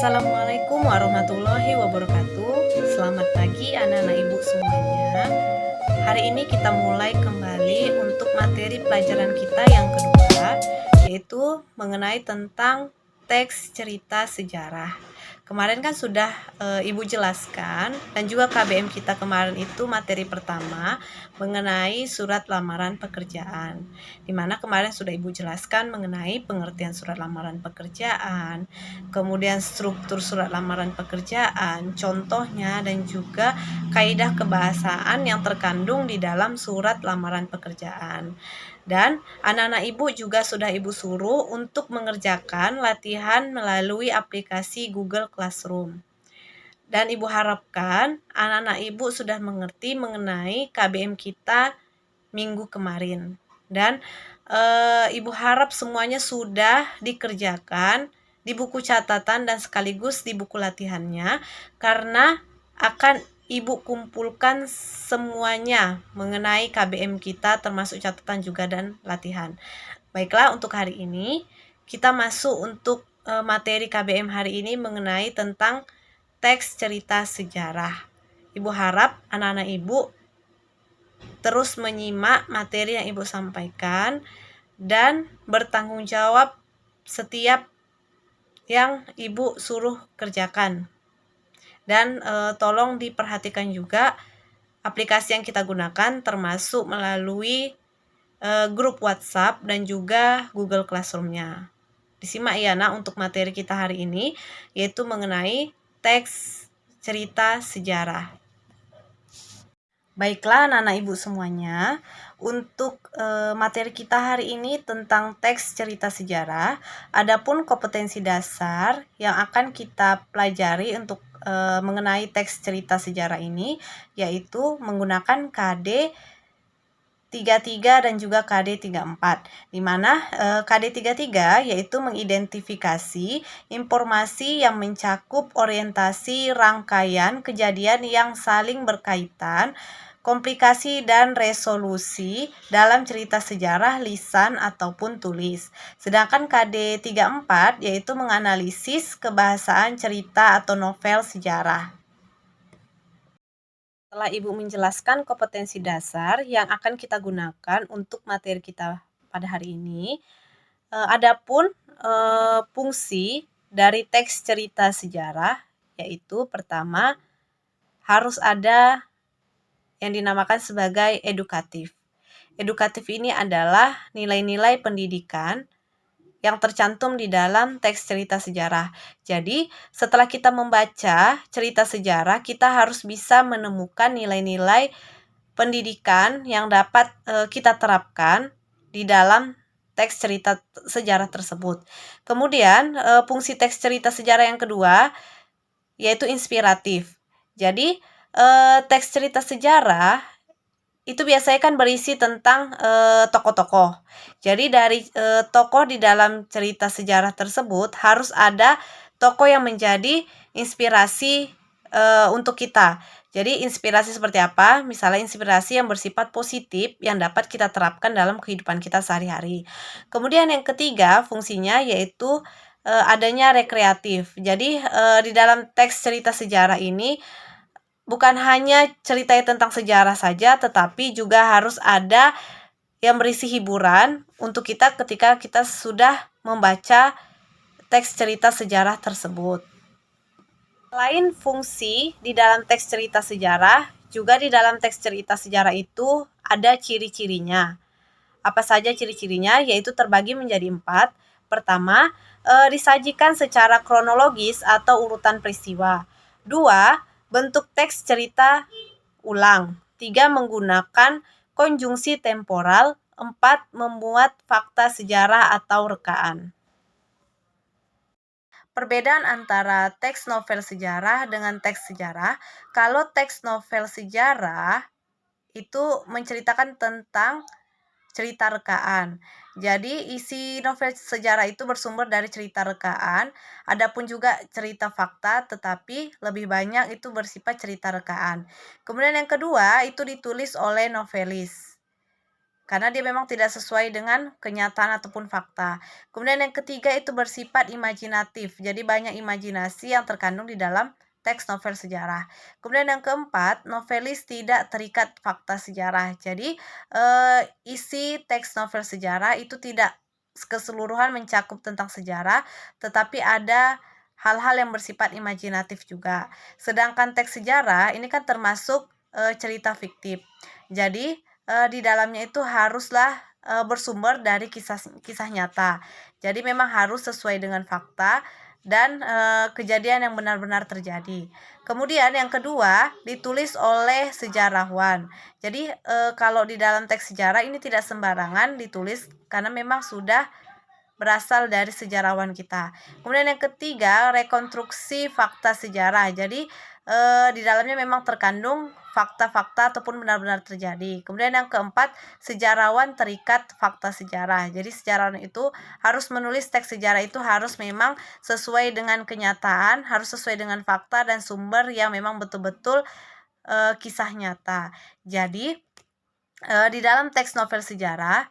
Assalamualaikum warahmatullahi wabarakatuh. Selamat pagi anak-anak ibu semuanya. Hari ini kita mulai kembali untuk materi pelajaran kita yang kedua, yaitu mengenai tentang teks cerita sejarah. Kemarin kan sudah ibu jelaskan, dan juga KBM kita kemarin itu materi pertama mengenai surat lamaran pekerjaan, dimana kemarin sudah ibu jelaskan mengenai pengertian surat lamaran pekerjaan, kemudian struktur surat lamaran pekerjaan, contohnya, dan juga kaidah kebahasaan yang terkandung di dalam surat lamaran pekerjaan. Dan anak-anak ibu juga sudah ibu suruh untuk mengerjakan latihan melalui aplikasi Google Classroom. Dan ibu harapkan anak-anak ibu sudah mengerti mengenai KBM kita minggu kemarin. Dan ibu harap semuanya sudah dikerjakan di buku catatan dan sekaligus di buku latihannya, karena akan ibu kumpulkan semuanya mengenai KBM kita, termasuk catatan juga dan latihan. Baiklah, untuk hari ini kita masuk untuk materi KBM hari ini mengenai tentang teks cerita sejarah. Ibu harap anak-anak ibu terus menyimak materi yang ibu sampaikan dan bertanggung jawab setiap yang ibu suruh kerjakan. Dan tolong diperhatikan juga aplikasi yang kita gunakan, termasuk melalui grup WhatsApp dan juga Google Classroom-nya. Disimak ya nak untuk materi kita hari ini, yaitu mengenai teks cerita sejarah. Baiklah anak-anak ibu semuanya, untuk materi kita hari ini tentang teks cerita sejarah, adapun kompetensi dasar yang akan kita pelajari untuk mengenai teks cerita sejarah ini, yaitu menggunakan KD 33 dan juga KD 34, di mana KD 33 yaitu mengidentifikasi informasi yang mencakup orientasi rangkaian kejadian yang saling berkaitan, komplikasi dan resolusi dalam cerita sejarah lisan ataupun tulis. Sedangkan KD 34 yaitu menganalisis kebahasaan cerita atau novel sejarah. Setelah ibu menjelaskan kompetensi dasar yang akan kita gunakan untuk materi kita pada hari ini, adapun fungsi dari teks cerita sejarah, yaitu pertama harus ada yang dinamakan sebagai edukatif. Edukatif ini adalah nilai-nilai pendidikan yang tercantum di dalam teks cerita sejarah. Jadi, setelah kita membaca cerita sejarah, kita harus bisa menemukan nilai-nilai pendidikan yang dapat kita terapkan di dalam teks cerita sejarah tersebut. Kemudian, fungsi teks cerita sejarah yang kedua yaitu inspiratif. Jadi, teks cerita sejarah itu biasanya kan berisi tentang tokoh-tokoh. Jadi dari tokoh di dalam cerita sejarah tersebut harus ada tokoh yang menjadi inspirasi untuk kita. Jadi inspirasi seperti apa? Misalnya inspirasi yang bersifat positif yang dapat kita terapkan dalam kehidupan kita sehari-hari. Kemudian yang ketiga fungsinya yaitu adanya rekreatif. Jadi di dalam teks cerita sejarah ini bukan hanya ceritanya tentang sejarah saja, tetapi juga harus ada yang berisi hiburan untuk kita ketika kita sudah membaca teks cerita sejarah tersebut. Selain fungsi di dalam teks cerita sejarah, juga di dalam teks cerita sejarah itu ada ciri-cirinya. Apa saja ciri-cirinya? Yaitu terbagi menjadi 4. Pertama, disajikan secara kronologis atau urutan peristiwa. 2, bentuk teks cerita ulang. 3, menggunakan konjungsi temporal. 4, membuat fakta sejarah atau rekaan. Perbedaan antara teks novel sejarah dengan teks sejarah. Kalau teks novel sejarah itu menceritakan tentang cerita rekaan. Jadi isi novel sejarah itu bersumber dari cerita rekaan, adapun juga cerita fakta, tetapi lebih banyak itu bersifat cerita rekaan. Kemudian yang kedua itu ditulis oleh novelis. karena dia memang tidak sesuai dengan kenyataan ataupun fakta. Kemudian yang ketiga itu bersifat imajinatif, jadi banyak imajinasi yang terkandung di dalam teks novel sejarah. Kemudian yang keempat, novelis tidak terikat fakta sejarah. Jadi isi teks novel sejarah itu tidak keseluruhan mencakup tentang sejarah, tetapi ada hal-hal yang bersifat imajinatif juga. Sedangkan teks sejarah ini kan termasuk cerita fiktif. Jadi di dalamnya itu haruslah bersumber dari kisah nyata. Jadi memang harus sesuai dengan fakta dan kejadian yang benar-benar terjadi. Kemudian yang kedua, ditulis oleh sejarawan. Jadi kalau di dalam teks sejarah ini tidak sembarangan ditulis karena memang sudah berasal dari sejarawan kita. Kemudian yang ketiga, rekonstruksi fakta sejarah. Jadi di dalamnya memang terkandung fakta-fakta ataupun benar-benar terjadi. Kemudian yang keempat, sejarawan terikat fakta sejarah. Jadi sejarawan itu harus menulis teks sejarah itu harus memang sesuai dengan kenyataan, harus sesuai dengan fakta dan sumber yang memang betul-betul kisah nyata. Jadi di dalam teks novel sejarah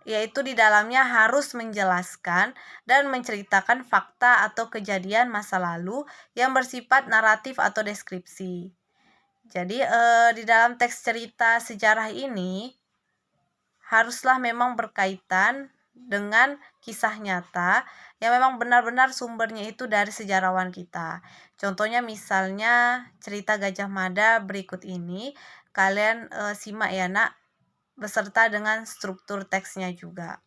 yaitu di dalamnya harus menjelaskan dan menceritakan fakta atau kejadian masa lalu yang bersifat naratif atau deskripsi. Jadi di dalam teks cerita sejarah ini haruslah memang berkaitan dengan kisah nyata yang memang benar-benar sumbernya itu dari sejarawan kita. Contohnya misalnya cerita Gajah Mada berikut ini, kalian simak ya nak, beserta dengan struktur teksnya juga.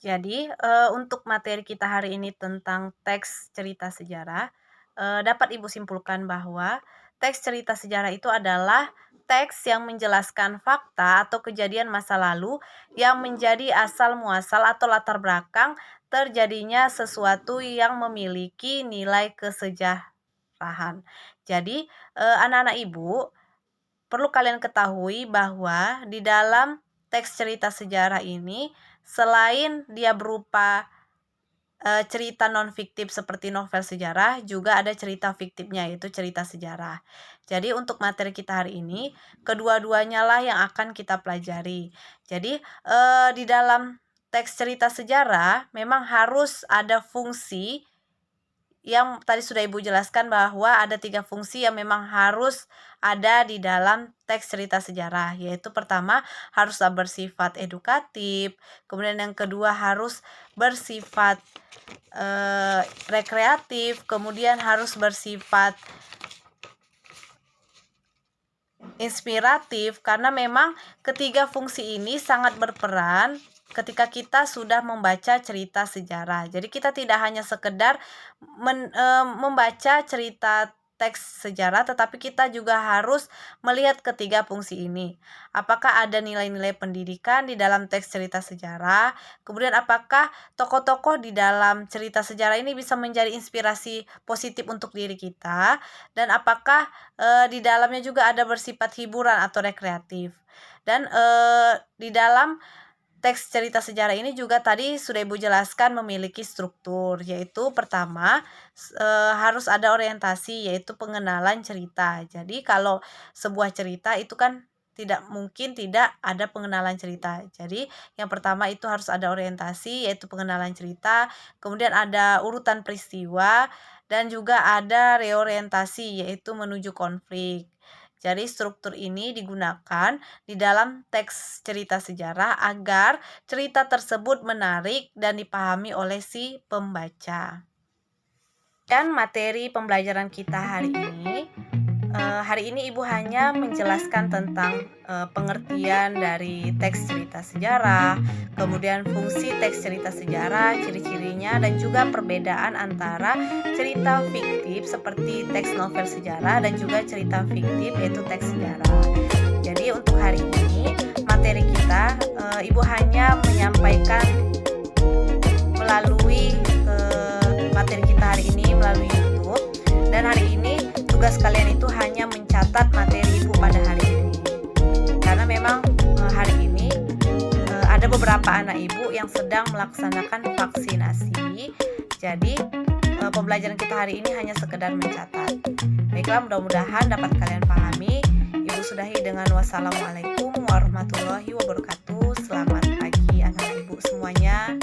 Jadi, untuk materi kita hari ini tentang teks cerita sejarah, dapat Ibu simpulkan bahwa teks cerita sejarah itu adalah teks yang menjelaskan fakta atau kejadian masa lalu yang menjadi asal muasal atau latar belakang terjadinya sesuatu yang memiliki nilai kesejarahan. Jadi, anak-anak Ibu perlu kalian ketahui bahwa di dalam teks cerita sejarah ini, selain dia berupa cerita non-fiktif seperti novel sejarah, juga ada cerita fiktifnya, yaitu cerita sejarah. Jadi untuk materi kita hari ini, kedua-duanya lah yang akan kita pelajari. Jadi, di dalam teks cerita sejarah memang harus ada fungsi yang tadi sudah Ibu jelaskan bahwa ada 3 fungsi yang memang harus ada di dalam teks cerita sejarah, yaitu pertama harus bersifat edukatif, kemudian yang kedua harus bersifat rekreatif, kemudian harus bersifat inspiratif, karena memang ketiga fungsi ini sangat berperan ketika kita sudah membaca cerita sejarah. Jadi kita tidak hanya sekedar membaca cerita teks sejarah, tetapi kita juga harus melihat ketiga fungsi ini. Apakah ada nilai-nilai pendidikan di dalam teks cerita sejarah? Kemudian apakah tokoh-tokoh di dalam cerita sejarah ini bisa menjadi inspirasi positif untuk diri kita? Dan apakah di dalamnya juga ada bersifat hiburan atau rekreatif? Dan di dalam teks cerita sejarah ini juga tadi sudah Ibu jelaskan memiliki struktur, yaitu pertama harus ada orientasi, yaitu pengenalan cerita. Jadi kalau sebuah cerita itu kan tidak mungkin tidak ada pengenalan cerita. Jadi yang pertama itu harus ada orientasi, yaitu pengenalan cerita, kemudian ada urutan peristiwa, dan juga ada reorientasi, yaitu menuju konflik. Jadi struktur ini digunakan di dalam teks cerita sejarah agar cerita tersebut menarik dan dipahami oleh si pembaca. Dan materi pembelajaran kita hari ini Ibu hanya menjelaskan tentang pengertian dari teks cerita sejarah, kemudian fungsi teks cerita sejarah, ciri-cirinya, dan juga perbedaan antara cerita fiktif seperti teks novel sejarah dan juga cerita fiktif yaitu teks sejarah. Jadi untuk hari ini materi kita Ibu hanya menyampaikan melalui materi kita hari ini melalui YouTube, dan hari ini tugas kalian itu hanya mencatat materi Ibu pada hari ini. Karena memang hari ini ada beberapa anak Ibu yang sedang melaksanakan vaksinasi. Jadi pembelajaran kita hari ini hanya sekedar mencatat. Baiklah, mudah-mudahan dapat kalian pahami. Ibu sudahi dengan wassalamualaikum warahmatullahi wabarakatuh. Selamat pagi anak Ibu semuanya.